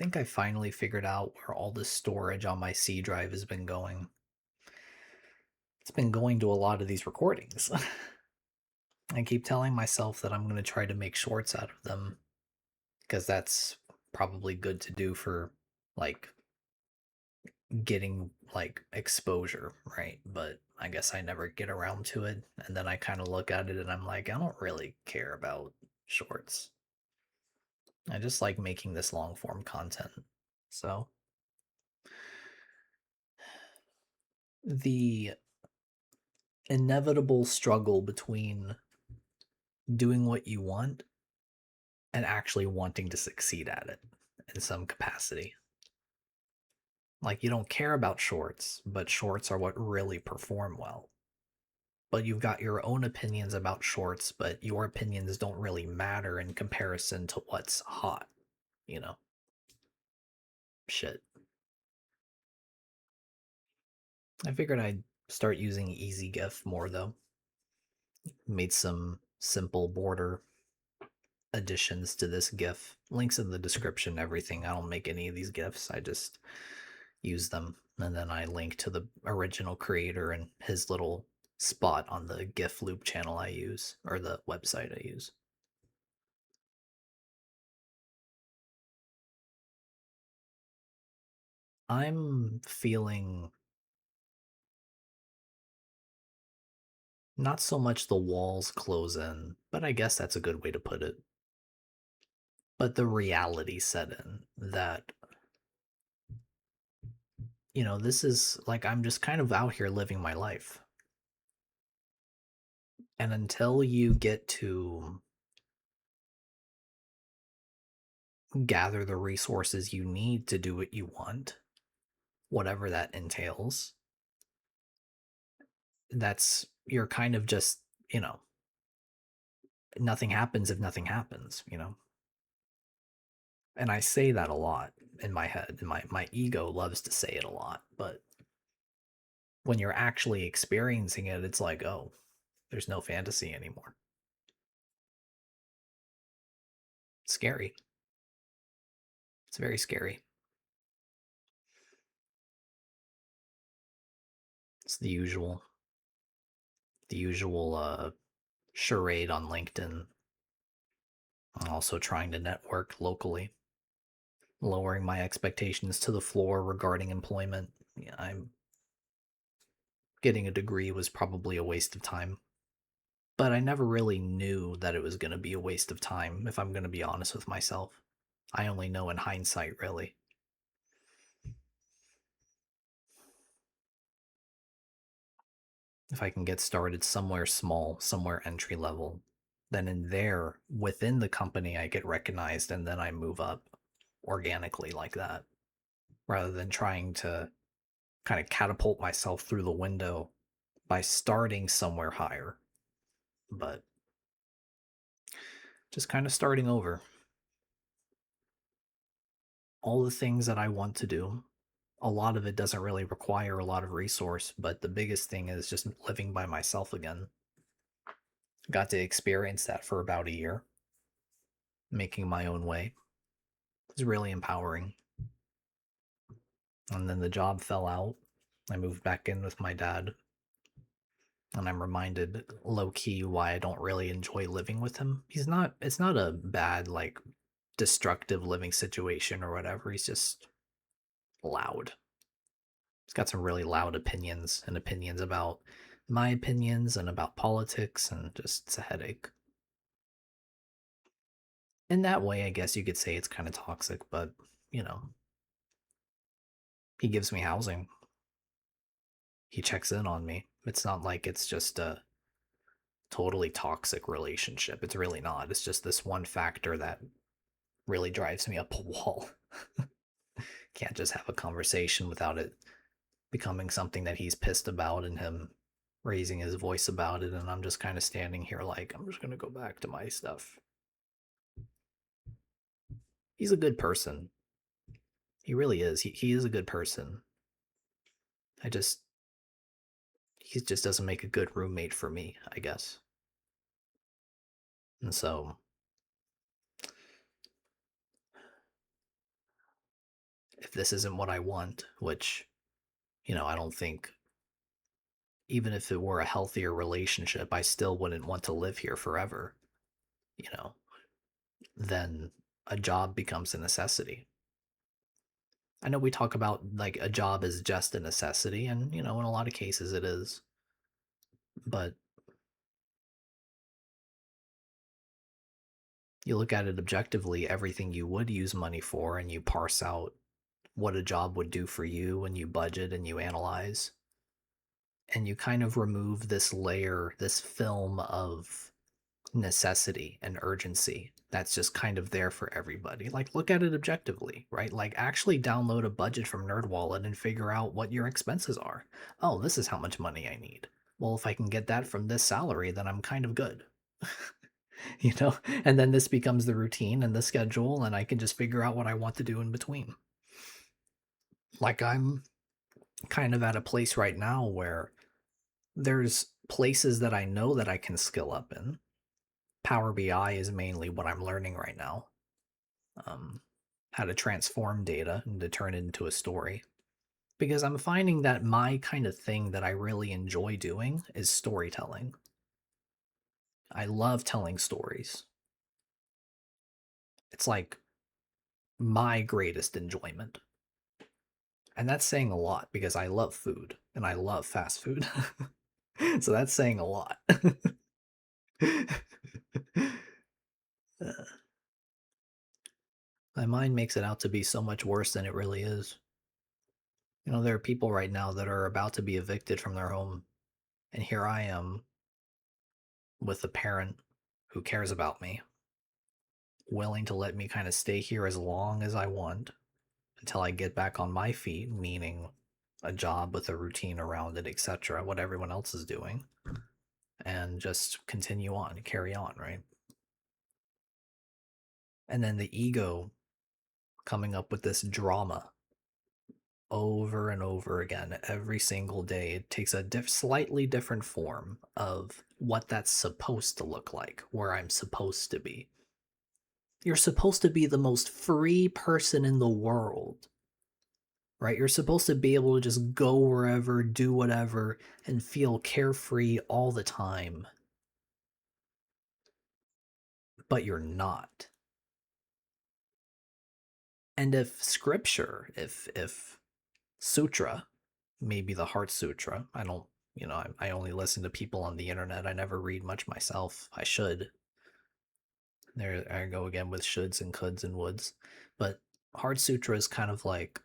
think I finally figured out where all the storage on my C drive has been going. It's been going to a lot of these recordings. I keep telling myself that I'm going to try to make shorts out of them because that's probably good to do for like getting like exposure, right? But I guess I never get around to it. And then I kind of look at it and I'm like, I don't really care about shorts. I just like making this long form content. So the inevitable struggle between doing what you want and actually wanting to succeed at it in some capacity. Like, you don't care about shorts, but shorts are what really perform well. But you've got your own opinions about shorts, but your opinions don't really matter in comparison to what's hot, you know? Shit. I figured I'd start using Easy GIF more though. Made some simple border additions to this GIF. Links in the description, everything. I don't make any of these GIFs. I just use them. And then I link to the original creator and his little spot on the GIF loop channel I use, or the website I use. I'm feeling not so much the walls close in, but I guess that's a good way to put it. But the reality set in that, this is like I'm just kind of out here living my life. And until you get to gather the resources you need to do what you want, whatever that entails, you're kind of just, nothing happens if nothing happens. And I say that a lot in my head, and my ego loves to say it a lot, but when you're actually experiencing it, it's like, oh, there's no fantasy anymore. It's scary. It's very scary. It's the usual charade on LinkedIn. I'm also trying to network locally, lowering my expectations to the floor regarding employment. Yeah, I'm getting a degree was probably a waste of time, but I never really knew that it was going to be a waste of time, if I'm going to be honest with myself. I only know in hindsight, really. If I can get started somewhere small, somewhere entry level, then in there, within the company, I get recognized and then I move up organically like that, rather than trying to kind of catapult myself through the window by starting somewhere higher, but just kind of starting over. All the things that I want to do, a lot of it doesn't really require a lot of resource, but the biggest thing is just living by myself again. Got to experience that for about a year, making my own way. It was really empowering. And then the job fell out. I moved back in with my dad, and I'm reminded low key why I don't really enjoy living with him. It's not a bad, like, destructive living situation or whatever. He's just loud. He's got some really loud opinions and opinions about my opinions and about politics, and just it's a headache. In that way, I guess you could say it's kind of toxic, but you know, he gives me housing. He checks in on me. It's not like it's just a totally toxic relationship. It's really not. It's just this one factor that really drives me up a wall. Can't just have a conversation without it becoming something that he's pissed about and him raising his voice about it. And I'm just kind of standing here like, I'm just going to go back to my stuff. He's a good person. He really is. He is a good person. I just, he just doesn't make a good roommate for me, I guess. And so if this isn't what I want, which, I don't think, even if it were a healthier relationship, I still wouldn't want to live here forever, you know, then a job becomes a necessity. I know we talk about like a job is just a necessity, and in a lot of cases it is. But you look at it objectively, everything you would use money for, and you parse out what a job would do for you, and you budget and you analyze, and you kind of remove this layer, this film of necessity and urgency that's just kind of there for everybody. Like, look at it objectively, right? Like, actually download a budget from NerdWallet and figure out what your expenses are. Oh, this is how much money I need. Well, if I can get that from this salary, then I'm kind of good. you know? And then this becomes the routine and the schedule, and I can just figure out what I want to do in between. Like, I'm kind of at a place right now where there's places that I know that I can skill up in. Power BI is mainly what I'm learning right now. How to transform data and to turn it into a story. Because I'm finding that my kind of thing that I really enjoy doing is storytelling. I love telling stories. It's like my greatest enjoyment. And that's saying a lot because I love food and I love fast food. so that's saying a lot. My mind makes it out to be so much worse than it really is. There are people right now that are about to be evicted from their home, and here I am with a parent who cares about me, willing to let me kind of stay here as long as I want until I get back on my feet, meaning a job with a routine around it, etc., what everyone else is doing, and just continue on, carry on, right? And then the ego coming up with this drama over and over again every single day. It takes a slightly different form of what that's supposed to look like, where I'm supposed to be. You're supposed to be the most free person in the world, right? You're supposed to be able to just go wherever, do whatever, and feel carefree all the time. But you're not. And if scripture, if sutra, maybe the Heart Sutra, I don't, I only listen to people on the internet. I never read much myself. I should. There I go again with shoulds and coulds and woulds. But Heart Sutra is kind of like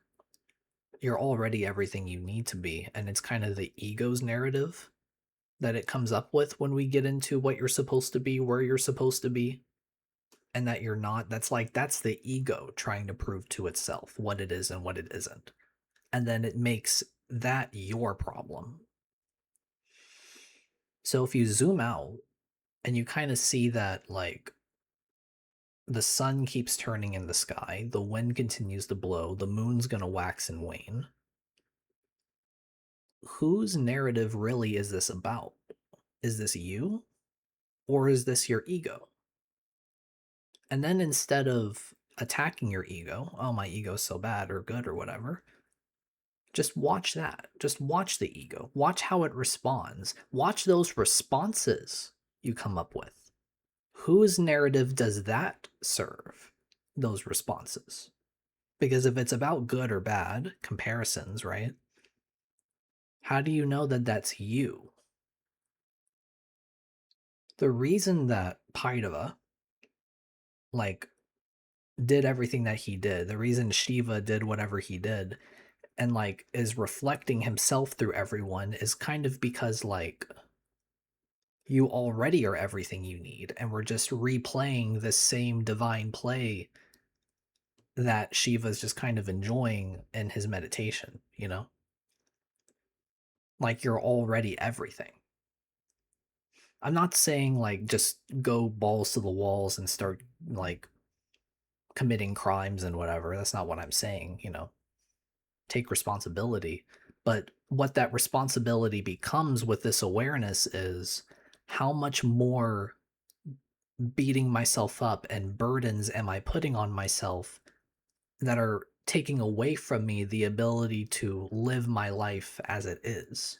you're already everything you need to be, and it's kind of the ego's narrative that it comes up with when we get into what you're supposed to be, where you're supposed to be, and that you're not. That's the ego trying to prove to itself what it is and what it isn't. And then it makes that your problem. So if you zoom out and you kind of see that, like, the sun keeps turning in the sky, the wind continues to blow, the moon's gonna wax and wane. Whose narrative really is this about? Is this you? Or is this your ego? And then instead of attacking your ego, oh, my ego's so bad or good or whatever, just watch that. Just watch the ego. Watch how it responds. Watch those responses you come up with. Whose narrative does that serve? Those responses. Because if it's about good or bad, comparisons, right? How do you know that that's you? The reason that Paidava, like, did everything that he did, the reason Shiva did whatever he did, and, like, is reflecting himself through everyone is kind of because, like, you already are everything you need, and we're just replaying the same divine play that Shiva's just kind of enjoying in his meditation, Like, you're already everything. I'm not saying, like, just go balls to the walls and start, like, committing crimes and whatever. That's not what I'm saying, Take responsibility. But what that responsibility becomes with this awareness is how much more beating myself up and burdens am I putting on myself that are taking away from me the ability to live my life as it is.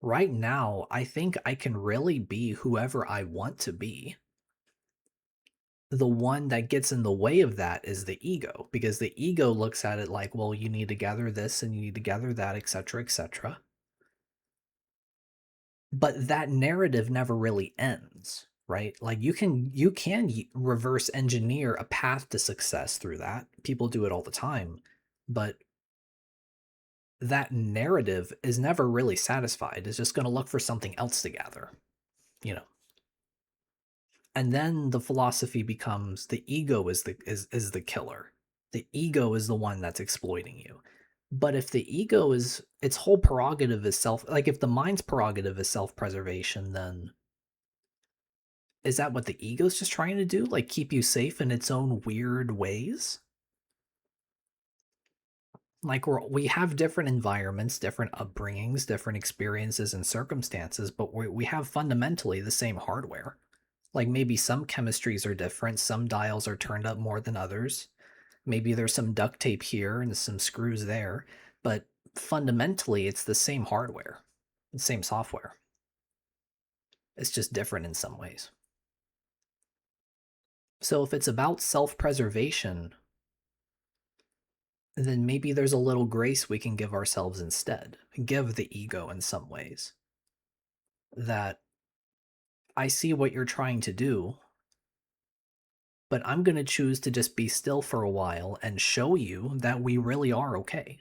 Right now, I think I can really be whoever I want to be. The one that gets in the way of that is the ego, because the ego looks at it like, well, you need to gather this and you need to gather that, etc., etc. But that narrative never really ends, right? Like you can reverse engineer a path to success through that. People do it all the time, but that narrative is never really satisfied. It's just going to look for something else to gather, you know. And then the philosophy becomes the ego is the killer. The ego is the one that's exploiting you. But if the ego is its whole prerogative is self, like if the mind's prerogative is self-preservation, then is that what the ego's just trying to do? Like keep you safe in its own weird ways? Like we have different environments, different upbringings, different experiences and circumstances, but we have fundamentally the same hardware. Like maybe some chemistries are different, some dials are turned up more than others. Maybe there's some duct tape here and some screws there, but fundamentally it's the same hardware, the same software. It's just different in some ways. So if it's about self-preservation, then maybe there's a little grace we can give ourselves instead, give the ego in some ways. That I see what you're trying to do, but I'm going to choose to just be still for a while and show you that we really are okay.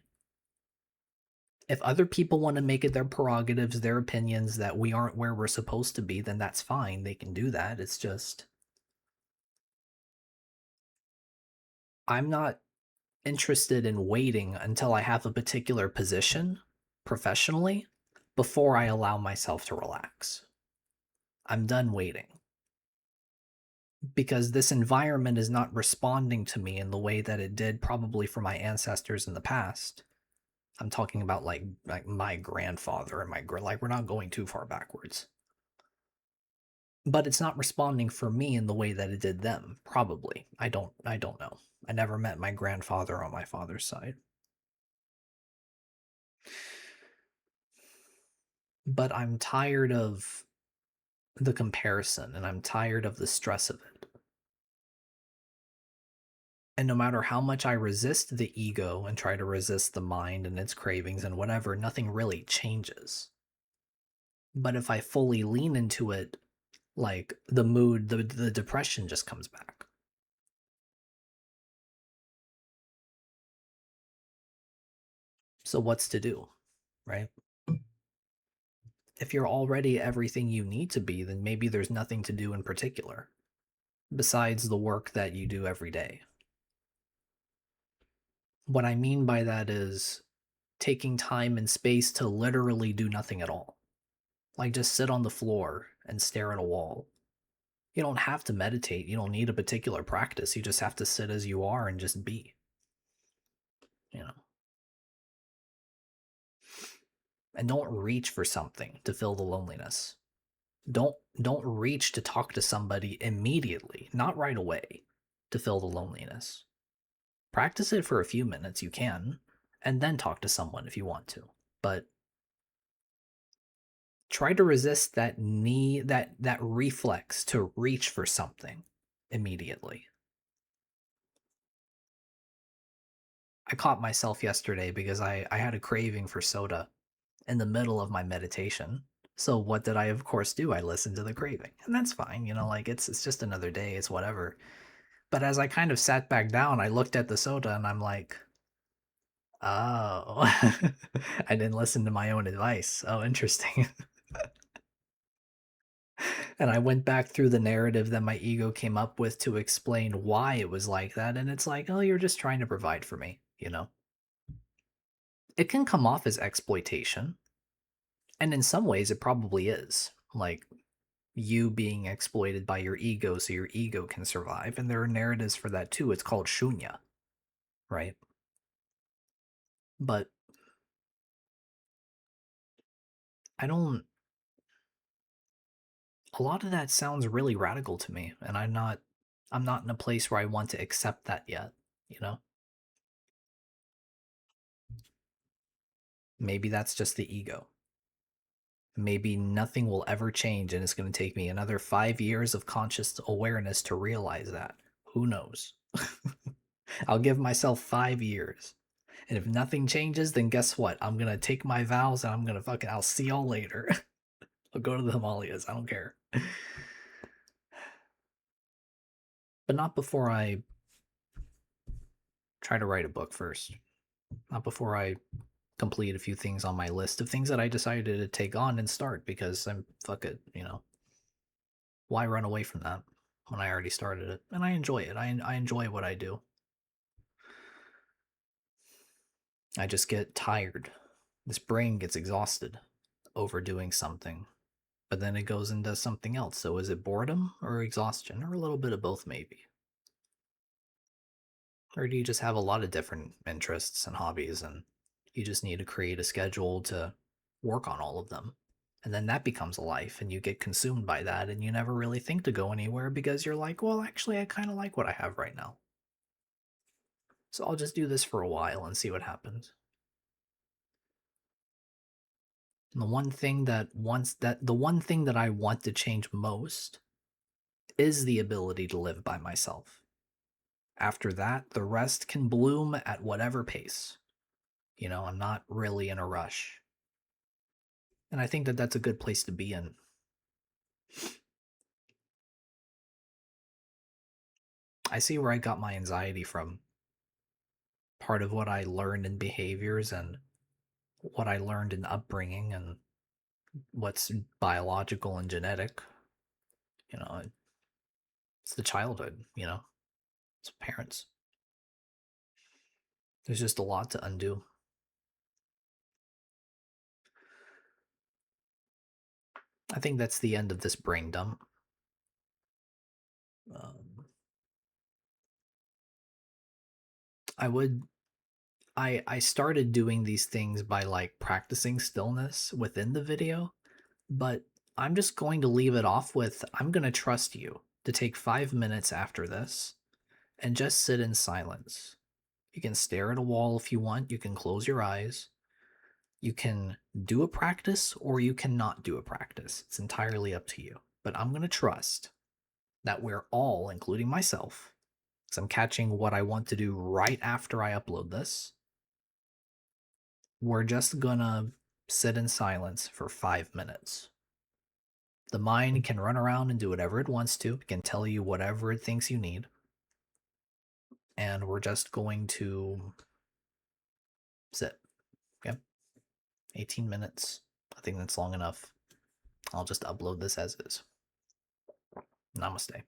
If other people want to make it their prerogatives, their opinions that we aren't where we're supposed to be, then that's fine. They can do that. It's just, I'm not interested in waiting until I have a particular position professionally before I allow myself to relax. I'm done waiting because this environment is not responding to me in the way that it did probably for my ancestors in the past. I'm talking about like my grandfather and like we're not going too far backwards. But it's not responding for me in the way that it did them, probably. I don't know. I never met my grandfather on my father's side. But I'm tired of the comparison and I'm tired of the stress of it. And no matter how much I resist the ego and try to resist the mind and its cravings and whatever, nothing really changes. But if I fully lean into it, like the mood, the depression just comes back. So what's to do, right? If you're already everything you need to be, then maybe there's nothing to do in particular besides the work that you do every day. What I mean by that is taking time and space to literally do nothing at all. Like just sit on the floor and stare at a wall. You don't have to meditate. You don't need a particular practice. You just have to sit as you are and just be, you know. And don't reach for something to fill the loneliness. Don't reach to talk to somebody immediately, not right away, to fill the loneliness. Practice it for a few minutes, you can, and then talk to someone if you want to. But try to resist that need that reflex to reach for something immediately. I caught myself yesterday because I had a craving for soda in the middle of my meditation. So what did I of course do? I listened to the craving. And that's fine, you know, like it's just another day, it's whatever. But as I kind of sat back down, I looked at the soda and I'm like, "Oh, I didn't listen to my own advice. Oh, interesting." And I went back through the narrative that my ego came up with to explain why it was like that, and it's like, "Oh, you're just trying to provide for me," you know? It can come off as exploitation, and in some ways it probably is. Like, you being exploited by your ego so your ego can survive, and there are narratives for that too. It's called shunya, right? But I don't a lot of that sounds really radical to me, and I'm not in a place where I want to accept that yet, you know? Maybe that's just the ego. Maybe nothing will ever change and it's going to take me another 5 years of conscious awareness to realize that. Who knows? I'll give myself 5 years. And if nothing changes, then guess what? I'm going to take my vows and I'm going to I'll see y'all later. I'll go to the Himalayas. I don't care. But not before I try to write a book first. Not before I complete a few things on my list of things that I decided to take on and start because fuck it, why run away from that when I already started it? And I enjoy it. I enjoy what I do. I just get tired. This brain gets exhausted overdoing something, but then it goes and does something else. So is it boredom or exhaustion or a little bit of both, maybe? Or do you just have a lot of different interests and hobbies and you just need to create a schedule to work on all of them? And then that becomes a life and you get consumed by that and you never really think to go anywhere because you're like, well, actually, I kind of like what I have right now. So I'll just do this for a while and see what happens. And the one thing that I want to change most is the ability to live by myself. After that, the rest can bloom at whatever pace. I'm not really in a rush. And I think that that's a good place to be in. I see where I got my anxiety from. Part of what I learned in behaviors and what I learned in upbringing and what's biological and genetic. You know, it's the childhood, it's parents. There's just a lot to undo. I think that's the end of this brain dump. Um, I would I started doing these things by like practicing stillness within the video, but I'm just going to leave it off with I'm going to trust you to take 5 minutes after this and just sit in silence. You can stare at a wall if you want, you can close your eyes. You can do a practice or you cannot do a practice. It's entirely up to you. But I'm going to trust that we're all, including myself, because I'm catching what I want to do right after I upload this. We're just gonna sit in silence for 5 minutes. The mind can run around and do whatever it wants to, it can tell you whatever it thinks you need. And we're just going to sit. Okay? 18 minutes. I think that's long enough. I'll just upload this as is. Namaste.